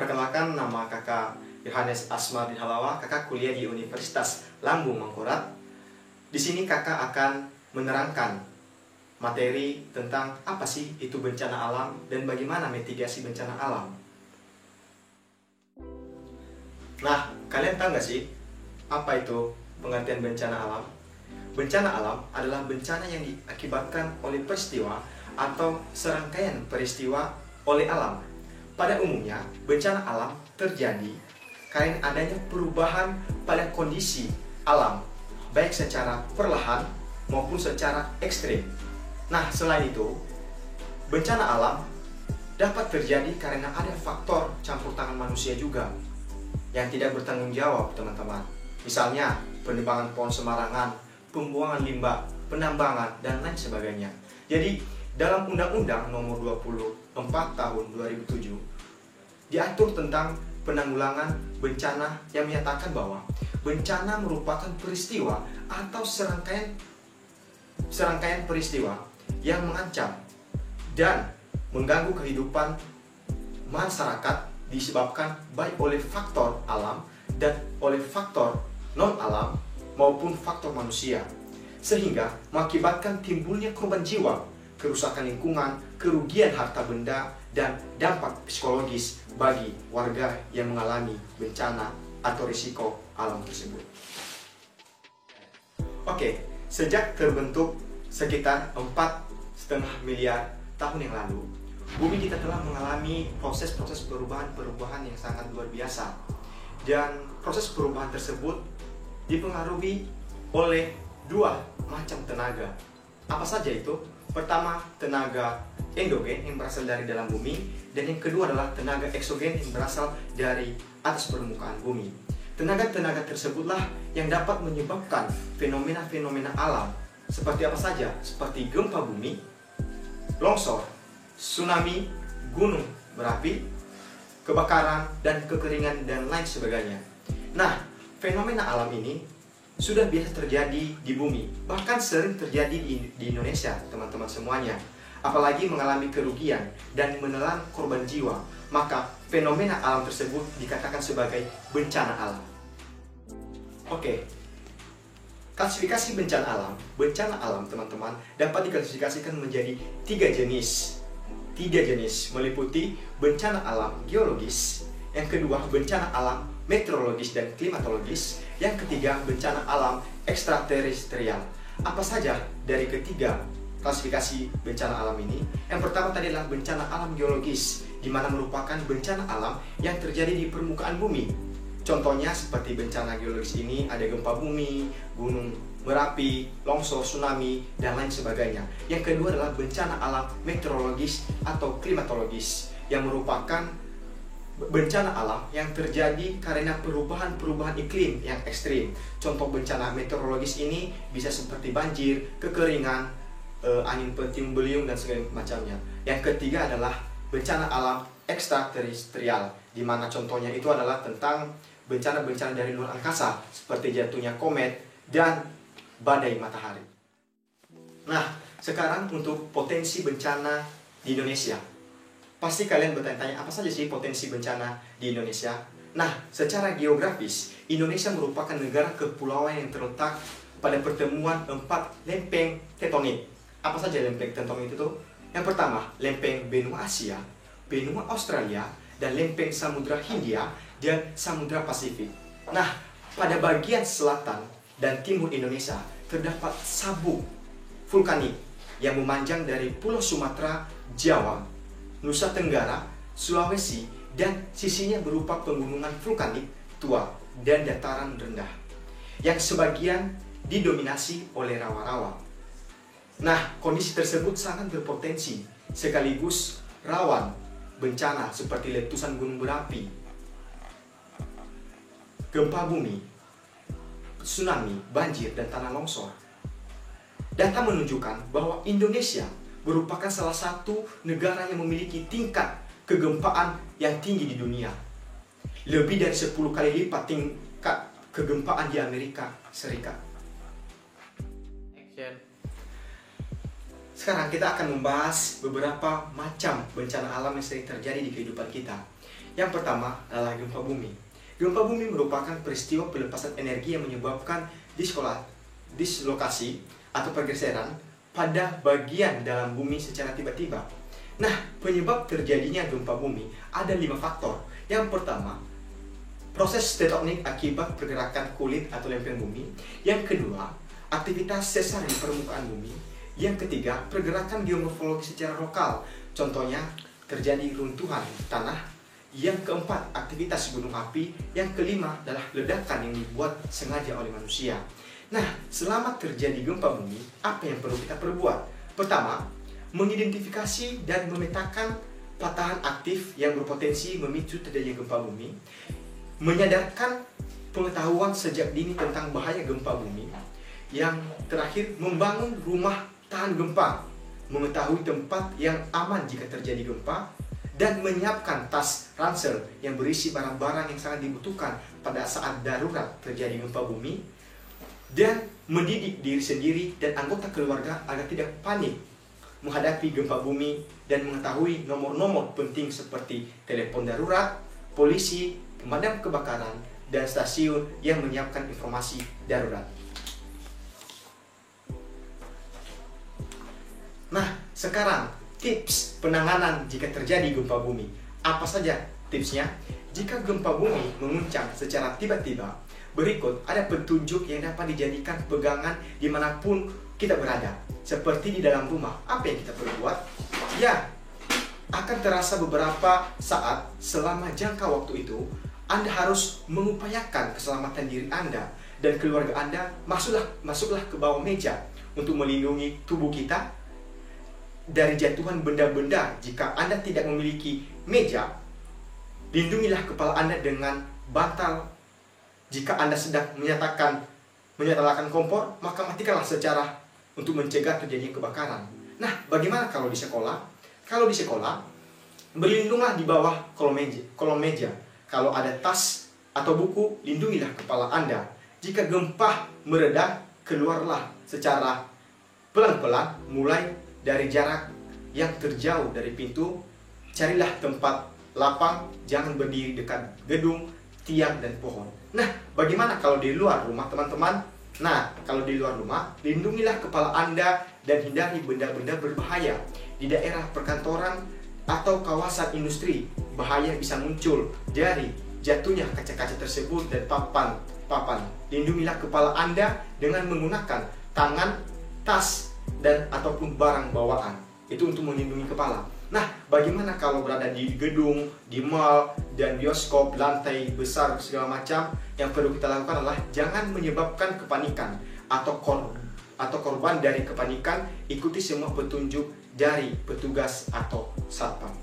Perkenalkan, nama kakak Yohanes Asmardin Halawa. Kakak kuliah di Universitas Lambung Mangkurat. Di sini kakak akan menerangkan materi tentang apa sih itu bencana alam dan bagaimana mitigasi bencana alam. Nah, kalian tahu nggak sih apa itu pengertian bencana alam? Bencana alam adalah bencana yang diakibatkan oleh peristiwa atau serangkaian peristiwa oleh alam. Pada umumnya, bencana alam terjadi karena adanya perubahan pada kondisi alam, baik secara perlahan maupun secara ekstrim. Nah, selain itu, bencana alam dapat terjadi karena ada faktor campur tangan manusia juga yang tidak bertanggung jawab, teman-teman. Misalnya, penebangan pohon sembarangan, pembuangan limbah, penambangan, dan lain sebagainya. Jadi, dalam Undang-Undang Nomor 24 Tahun 2007 diatur tentang penanggulangan bencana yang menyatakan bahwa bencana merupakan peristiwa atau serangkaian peristiwa yang mengancam dan mengganggu kehidupan masyarakat disebabkan baik oleh faktor alam dan oleh faktor non-alam maupun faktor manusia, sehingga mengakibatkan timbulnya korban jiwa, kerusakan lingkungan, kerugian harta benda, dan dampak psikologis bagi warga yang mengalami bencana atau risiko alam tersebut. Oke, sejak terbentuk sekitar 4,5 miliar tahun yang lalu, bumi kita telah mengalami proses-proses perubahan yang sangat luar biasa. Dan proses perubahan tersebut dipengaruhi oleh dua macam tenaga. Apa saja itu? Pertama, tenaga endogen yang berasal dari dalam bumi, dan yang kedua adalah tenaga eksogen yang berasal dari atas permukaan bumi. Tenaga-tenaga tersebutlah yang dapat menyebabkan fenomena-fenomena alam seperti apa saja? Seperti gempa bumi, longsor, tsunami, gunung berapi, kebakaran, dan kekeringan, dan lain sebagainya. Nah, fenomena alam ini sudah biasa terjadi di bumi, bahkan sering terjadi di Indonesia, teman-teman semuanya. Apalagi mengalami kerugian dan menelan korban jiwa, maka fenomena alam tersebut dikatakan sebagai bencana alam. Oke, klasifikasi bencana alam. Bencana alam, teman-teman, dapat diklasifikasikan menjadi tiga jenis, meliputi bencana alam geologis, yang kedua bencana alam meteorologis dan klimatologis, yang ketiga bencana alam ekstraterestrial. Apa saja dari ketiga klasifikasi bencana alam ini? Yang pertama tadi adalah bencana alam geologis, di mana merupakan bencana alam yang terjadi di permukaan bumi. Contohnya seperti bencana geologis ini ada gempa bumi, gunung berapi, longsor, tsunami, dan lain sebagainya. Yang kedua adalah bencana alam meteorologis atau klimatologis, yang merupakan bencana alam yang terjadi karena perubahan iklim yang ekstrim. Contoh bencana meteorologis ini bisa seperti banjir, kekeringan, angin puting beliung, dan segala macamnya. Yang ketiga adalah bencana alam ekstraterestrial, di mana contohnya itu adalah tentang bencana-bencana dari luar angkasa seperti jatuhnya komet dan badai matahari. Nah, sekarang untuk potensi bencana di Indonesia. Pasti kalian bertanya-tanya, apa saja sih potensi bencana di Indonesia? Nah, secara geografis, Indonesia merupakan negara kepulauan yang terletak pada pertemuan 4 lempeng tektonik. Apa saja lempeng tektonik itu? Yang pertama, lempeng benua Asia, benua Australia, dan lempeng Samudra Hindia dan Samudra Pasifik. Nah, pada bagian selatan dan timur Indonesia terdapat sabuk vulkanik yang memanjang dari Pulau Sumatera, Jawa, Nusa Tenggara, Sulawesi, dan sisinya berupa pegunungan vulkanik tua dan dataran rendah, yang sebagian didominasi oleh rawa-rawa. Nah, kondisi tersebut sangat berpotensi sekaligus rawan bencana seperti letusan gunung berapi, gempa bumi, tsunami, banjir, dan tanah longsor. Data menunjukkan bahwa Indonesia merupakan salah satu negara yang memiliki tingkat kegempaan yang tinggi di dunia. Lebih dari 10 kali lipat tingkat kegempaan di Amerika Serikat. Sekarang kita akan membahas beberapa macam bencana alam yang sering terjadi di kehidupan kita. Yang pertama adalah gempa bumi. Gempa bumi merupakan peristiwa pelepasan energi yang menyebabkan dislokasi atau pergeseran pada bagian dalam bumi secara tiba-tiba. Nah, penyebab terjadinya gempa bumi ada 5 faktor. Yang pertama, proses tektonik akibat pergerakan kulit atau lempeng bumi. Yang kedua, aktivitas sesar di permukaan bumi. Yang ketiga, pergerakan geomorfologi secara lokal. Contohnya, terjadi runtuhan tanah. Yang keempat, aktivitas gunung api. Yang kelima adalah ledakan yang dibuat sengaja oleh manusia. Nah, selama terjadi gempa bumi, apa yang perlu kita perbuat? Pertama, mengidentifikasi dan memetakan patahan aktif yang berpotensi memicu terjadinya gempa bumi. Menyadarkan pengetahuan sejak dini tentang bahaya gempa bumi. Yang terakhir, membangun rumah tahan gempa. Mengetahui tempat yang aman jika terjadi gempa. Dan menyiapkan tas ransel yang berisi barang-barang yang sangat dibutuhkan pada saat darurat terjadi gempa bumi. Dan mendidik diri sendiri dan anggota keluarga agar tidak panik menghadapi gempa bumi dan mengetahui nomor-nomor penting seperti telepon darurat, polisi, pemadam kebakaran, dan stasiun yang menyiapkan informasi darurat. Nah, sekarang tips penanganan jika terjadi gempa bumi. Apa saja tipsnya? Jika gempa bumi menguncang secara tiba-tiba, berikut ada petunjuk yang dapat dijadikan pegangan dimanapun kita berada. Seperti di dalam rumah, apa yang kita perlu buat? Ya, akan terasa beberapa saat selama jangka waktu itu, Anda harus mengupayakan keselamatan diri Anda dan keluarga Anda. Masuklah ke bawah meja untuk melindungi tubuh kita dari jatuhan benda-benda. Jika Anda tidak memiliki meja, lindungilah kepala Anda dengan bantal. Jika Anda sedang menyalakan kompor, maka matikanlah secara untuk mencegah terjadinya kebakaran. Nah, bagaimana kalau di sekolah? Kalau di sekolah, berlindunglah di bawah kolom meja. Kalau ada tas atau buku, lindungilah kepala Anda. Jika gempa mereda, keluarlah secara pelan-pelan, mulai dari jarak yang terjauh dari pintu. Carilah tempat lapang, jangan berdiri dekat gedung, tiang, dan pohon. Nah, bagaimana kalau di luar rumah, teman-teman? Nah, kalau di luar rumah, lindungilah kepala Anda dan hindari benda-benda berbahaya. Di daerah perkantoran atau kawasan industri, bahaya bisa muncul dari jatuhnya kaca-kaca tersebut dan papan. Lindungilah kepala Anda dengan menggunakan tangan, tas, dan ataupun barang bawaan. Itu untuk melindungi kepala. Nah, bagaimana kalau berada di gedung, di mall, dan bioskop, lantai besar, segala macam? Yang perlu kita lakukan adalah jangan menyebabkan kepanikan atau korban dari kepanikan. Ikuti semua petunjuk dari petugas atau satpam.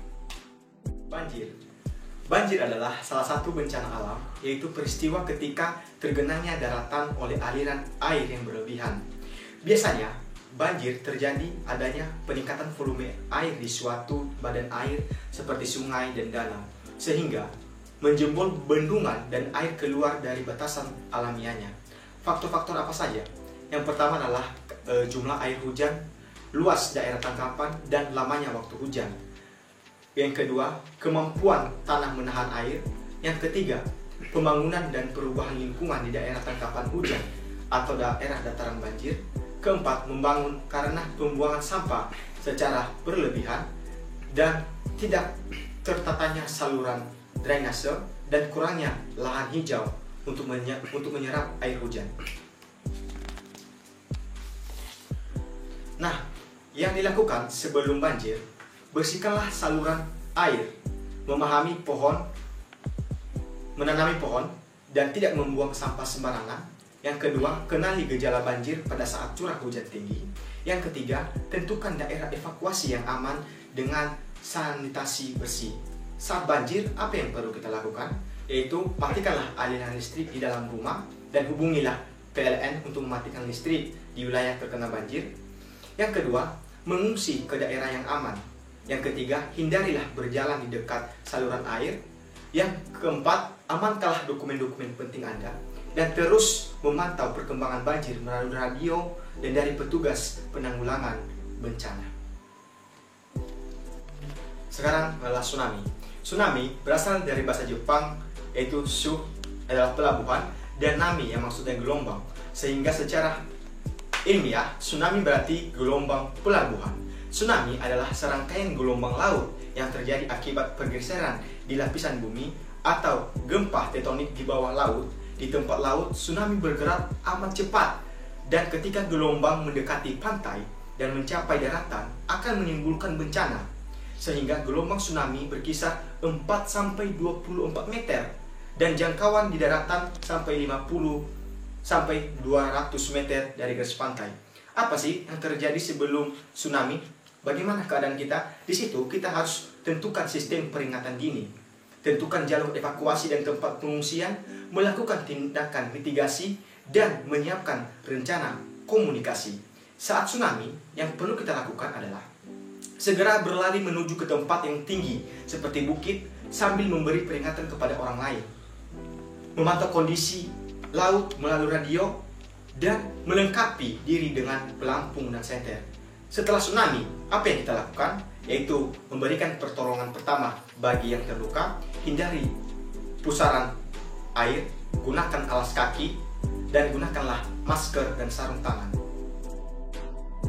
Banjir adalah salah satu bencana alam, yaitu peristiwa ketika tergenangnya daratan oleh aliran air yang berlebihan. Biasanya, banjir terjadi adanya peningkatan volume air di suatu badan air seperti sungai dan danau, sehingga menjebol bendungan dan air keluar dari batasan alamiahnya. Faktor-faktor apa saja? Yang pertama adalah jumlah air hujan, luas daerah tangkapan, dan lamanya waktu hujan. Yang kedua, kemampuan tanah menahan air. Yang ketiga, pembangunan dan perubahan lingkungan di daerah tangkapan hujan atau daerah dataran banjir. Keempat, membangun karena pembuangan sampah secara berlebihan dan tidak tertatanya saluran drainase dan kurangnya lahan hijau untuk menyerap air hujan. Nah, yang dilakukan sebelum banjir, bersihkanlah saluran air, menanami pohon, dan tidak membuang sampah sembarangan. Yang kedua, kenali gejala banjir pada saat curah hujan tinggi. Yang ketiga, tentukan daerah evakuasi yang aman dengan sanitasi bersih. Saat banjir, apa yang perlu kita lakukan? Yaitu matikanlah aliran listrik di dalam rumah dan hubungilah PLN untuk mematikan listrik di wilayah terkena banjir. Yang kedua, mengungsi ke daerah yang aman. Yang ketiga, hindarilah berjalan di dekat saluran air. Yang keempat, amankanlah dokumen-dokumen penting Anda. Dan terus memantau perkembangan banjir melalui radio dan dari petugas penanggulangan bencana. sekarang adalah tsunami. Tsunami berasal dari bahasa Jepang, yaitu shu adalah pelabuhan dan nami yang maksudnya gelombang. Sehingga secara ilmiah, tsunami berarti gelombang pelabuhan. Tsunami adalah serangkaian gelombang laut yang terjadi akibat pergeseran di lapisan bumi atau gempa tektonik di bawah laut. Di tempat laut, tsunami bergerak amat cepat, dan ketika gelombang mendekati pantai dan mencapai daratan akan menimbulkan bencana, sehingga gelombang tsunami berkisar 4-24 meter dan jangkauan di daratan sampai 50-200 meter dari garis pantai. Apa sih yang terjadi sebelum tsunami? Bagaimana keadaan kita? Di situ kita harus tentukan sistem peringatan dini, tentukan jalur evakuasi dan tempat pengungsian, melakukan tindakan mitigasi, dan menyiapkan rencana komunikasi. Saat tsunami, yang perlu kita lakukan adalah segera berlari menuju ke tempat yang tinggi seperti bukit sambil memberi peringatan kepada orang lain, memantau kondisi laut melalui radio, dan melengkapi diri dengan pelampung dan senter. Setelah tsunami, apa yang kita lakukan? Yaitu memberikan pertolongan pertama bagi yang terluka, hindari pusaran air, gunakan alas kaki, dan gunakanlah masker dan sarung tangan.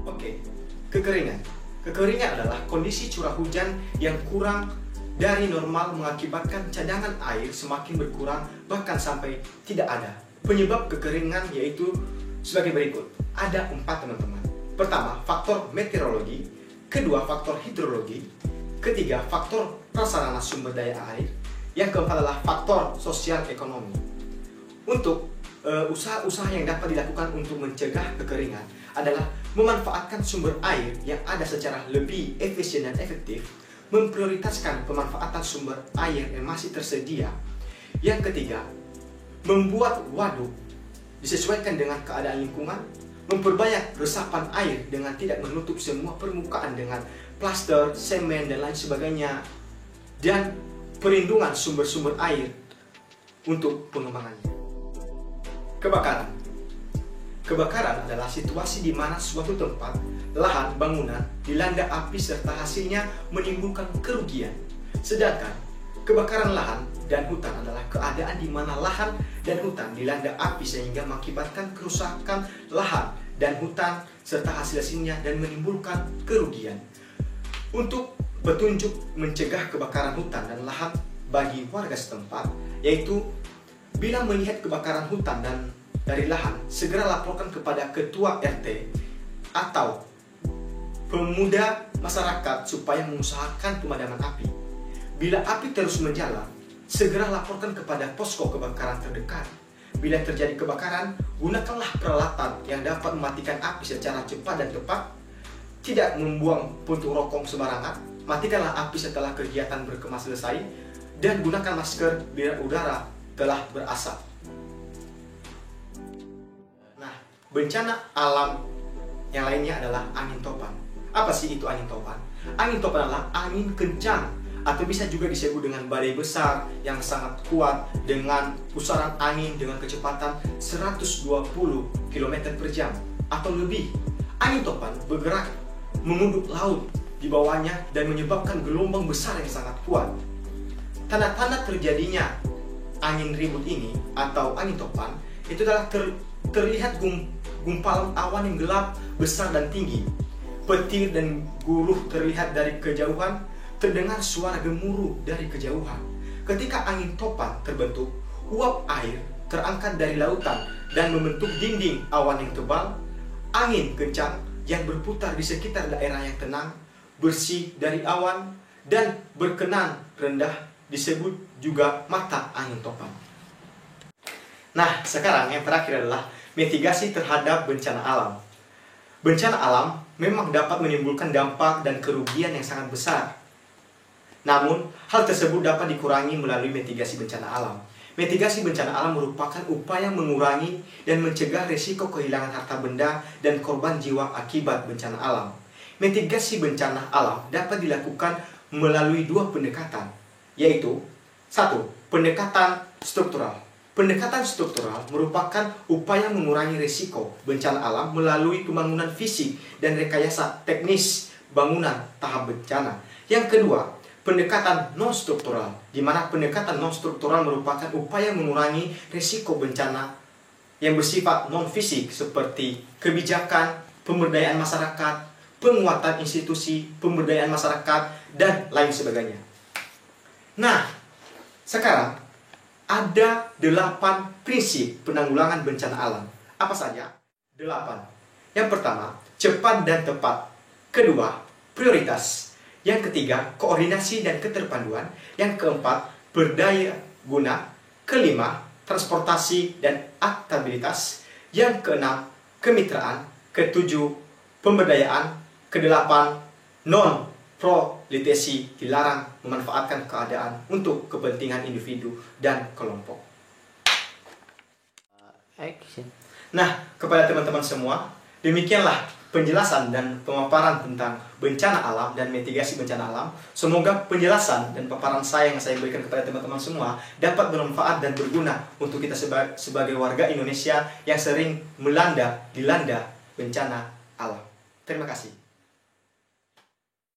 Oke, kekeringan. Kekeringan adalah kondisi curah hujan yang kurang dari normal mengakibatkan cadangan air semakin berkurang bahkan sampai tidak ada. Penyebab kekeringan yaitu sebagai berikut. Ada 4 teman-teman. Pertama, faktor meteorologi. Kedua, faktor hidrologi. Ketiga, faktor prasarana sumber daya air. Yang keempat adalah faktor sosial ekonomi. Untuk usaha-usaha yang dapat dilakukan untuk mencegah kekeringan adalah memanfaatkan sumber air yang ada secara lebih efisien dan efektif, memprioritaskan pemanfaatan sumber air yang masih tersedia. Yang ketiga, membuat waduk disesuaikan dengan keadaan lingkungan, memperbanyak resapan air dengan tidak menutup semua permukaan dengan plaster, semen, dan lain sebagainya, dan perlindungan sumber-sumber air untuk pengembangannya. Kebakaran. Kebakaran adalah situasi di mana suatu tempat, lahan, bangunan dilanda api serta hasilnya menimbulkan kerugian. Sedangkan kebakaran lahan dan hutan adalah keadaan di mana lahan dan hutan dilanda api sehingga mengakibatkan kerusakan lahan dan hutan serta hasil-hasilnya dan menimbulkan kerugian. Untuk petunjuk mencegah kebakaran hutan dan lahan bagi warga setempat, yaitu bila melihat kebakaran hutan dan dari lahan, segera laporkan kepada ketua RT atau pemuda masyarakat supaya mengusahakan pemadaman api. Bila api terus menjalar, segera laporkan kepada posko kebakaran terdekat. Bila terjadi kebakaran, gunakanlah peralatan yang dapat mematikan api secara cepat dan tepat. Tidak membuang puntung rokok sembarangan. Matikanlah api setelah kegiatan berkemas selesai, dan gunakan masker bila udara telah berasap. Nah, bencana alam yang lainnya adalah angin topan. Apa sih itu angin topan? Angin topan adalah angin kencang atau bisa juga disebut dengan badai besar yang sangat kuat dengan pusaran angin dengan kecepatan 120 km per jam atau lebih. Angin topan bergerak menguduk laut di bawahnya dan menyebabkan gelombang besar yang sangat kuat. Tanda-tanda terjadinya angin ribut ini atau angin topan itu adalah terlihat gumpalan awan yang gelap, besar dan tinggi. Petir dan guruh terlihat dari kejauhan, terdengar suara gemuruh dari kejauhan. Ketika angin topan terbentuk, uap air terangkat dari lautan dan membentuk dinding awan yang tebal. Angin kencang yang berputar di sekitar daerah yang tenang, bersih dari awan, dan berkenan rendah disebut juga mata angin topan. Nah, sekarang yang terakhir adalah mitigasi terhadap bencana alam. Bencana alam memang dapat menimbulkan dampak dan kerugian yang sangat besar. Namun, hal tersebut dapat dikurangi melalui mitigasi bencana alam. Mitigasi bencana alam merupakan upaya mengurangi dan mencegah risiko kehilangan harta benda dan korban jiwa akibat bencana alam. Mitigasi bencana alam dapat dilakukan melalui 2 pendekatan, yaitu 1. Pendekatan struktural. Pendekatan struktural merupakan upaya mengurangi risiko bencana alam melalui pembangunan fisik dan rekayasa teknis bangunan tahap bencana. Yang kedua, pendekatan non-struktural, di mana pendekatan non-struktural merupakan upaya mengurangi risiko bencana yang bersifat non-fisik seperti kebijakan, pemberdayaan masyarakat, penguatan institusi, pemberdayaan masyarakat, dan lain sebagainya. Nah, sekarang ada 8 prinsip penanggulangan bencana alam. Apa saja? 8. Yang pertama, cepat dan tepat. Kedua, prioritas. Yang ketiga, koordinasi dan keterpaduan. Yang keempat, berdaya guna. Kelima, transportasi dan akuntabilitas. Yang keenam, kemitraan. Ketujuh, pemberdayaan. Kedelapan, non-proliferasi, dilarang memanfaatkan keadaan untuk kepentingan individu dan kelompok. Action. Nah, kepada teman-teman semua, demikianlah penjelasan dan pemaparan tentang bencana alam dan mitigasi bencana alam. Semoga penjelasan dan paparan saya yang saya berikan kepada teman-teman semua dapat bermanfaat dan berguna untuk kita sebagai warga Indonesia yang sering dilanda bencana alam. Terima kasih.